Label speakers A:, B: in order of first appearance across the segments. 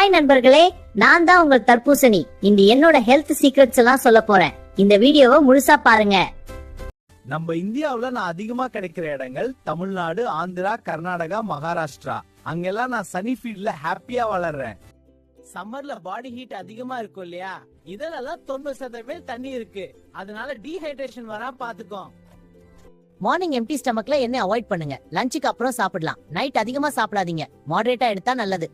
A: Hi நண்பர்களே, நான் தான் உங்கள் தர்பூசணி. இந்த என்னோட ஹெல்த் சீக்ரெட்ஸ் எல்லாம் சொல்ல போறேன். இந்த வீடியோவை முழுசா பாருங்க.
B: நம்ம இந்தியாவுல நான் அதிகமா கிடைக்கிற இடங்கள் தமிழ்நாடு, ஆந்திரா, கர்நாடகா, மகாராஷ்டிரா. அங்கெல்லாம் நான் சனி ஃபீல்ட்ல ஹாப்பியா வளர்றேன். சம்மர்ல பாடி ஹீட் அதிகமா இருக்கும் இல்லையா, இதெல்லாம் 90% தண்ணி இருக்கு. அதனால டீஹைட்ரேஷன் வராம பாத்துக்கோ.
C: மார்னிங் எம்டி ஸ்டமக்ல என்ன அவாய்ட் பண்ணுங்க. லஞ்சுக்கு அப்புறம் சாப்பிடலாம். நைட் அதிகமா சாப்பிடாதீங்க. மாடரேட்டா எடுத்தா நல்லது.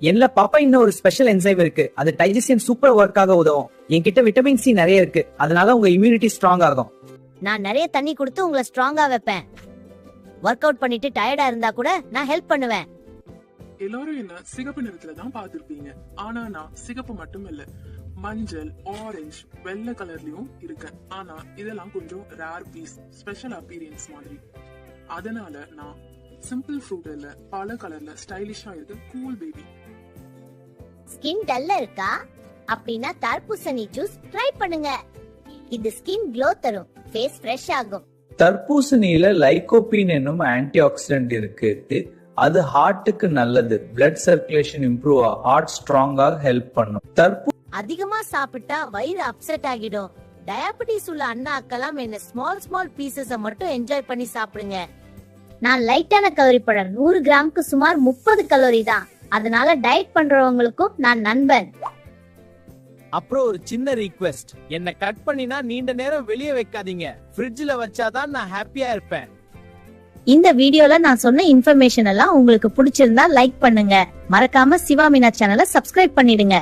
D: என்ன பப்பாயின்னு ஒரு ஸ்பெஷல் என்சைம் இருக்கு. அது டைஜஷன் சூப்பர் ஒர்க் ஆக உதவும். என்கிட்ட விட்டமின் சி நிறைய இருக்கு. அதனால உங்க இம்யூனிட்டி ஸ்ட்ராங் ஆகும்.
C: நான் நிறைய தண்ணி கொடுத்து உங்களை ஸ்ட்ராங்கா வைப்பேன். ஒர்க் அவுட் பண்ணிட்டு டயர்டா இருந்தா கூட நான் ஹெல்ப் பண்ணுவேன்.
E: எல்லாரும் என்ன சிகப்பு நிறத்துல தான் பார்த்திருப்பீங்க. ஆனா நான் சிகப்பு மட்டும் இல்ல, மஞ்சள், ஆரஞ்சு, வெள்ளை கலர்லயும் இருக்கேன். ஆனா இதெல்லாம் கொஞ்சம் ரேர் பீஸ், ஸ்பெஷல் அப்பீரியன்ஸ் மாதிரி. அதனால நான் சிம்பிள் ஃப்ரூட் இல்ல, பல கலர்ல ஸ்டைலிஷா இருக்கு கூல் பேபி.
A: ஸ்கின் டல்லா இருக்கா? அப்படின்னா தர்பூசணி ஜூஸ் ட்ரை பண்ணுங்க. இது ஸ்கின் க்ளோ தரும், ஃபேஸ் ஃப்ரெஷ் ஆகும்.
F: தர்பூசணியில லைகோபீன் என்னும் ஆன்டி ஆக்சிடென்ட் இருக்கு. அது ஹார்ட்டுக்கு நல்லது. பிளட் சர்க்குலேஷன் இம்ப்ரூவ் ஹார்ட் ஸ்ட்ராங்கா ஹெல்ப் பண்ணும்.
C: அதிகமா சாப்பிட்டா வயிறு அப்செட் ஆகிடும். டயபிட்டிஸ் உள்ள அண்ணா அக்கலாம் என்ன ஸ்மால் பீசஸ மட்டும் என்ஜாய் பண்ணி சாப்பிடுங்க.
A: நான் லைட்டான கலோரி பழம் 100 கிராமுக்கு சுமார் 30 கலோரி தான். அதனால டயட் பண்றவங்களுக்கும் நான் நண்பன்.
B: அப்புறம் ஒரு சின்ன ரிக்வெஸ்ட், என்ன கட் பண்ணினா நீண்ட நேரம் வெளியே வைக்காதீங்க. ஃப்ரிட்ஜ்ல வச்சாதான் நான் ஹாப்பியா இருப்பேன்.
A: இந்த வீடியோல நான் சொன்ன இன்ஃபர்மேஷன் எல்லாம் உங்களுக்கு பிடிச்சிருந்தா லைக் பண்ணுங்க. மறக்காம சிவா மீனா சேனலை சப்ஸ்கிரைப் பண்ணிடுங்க.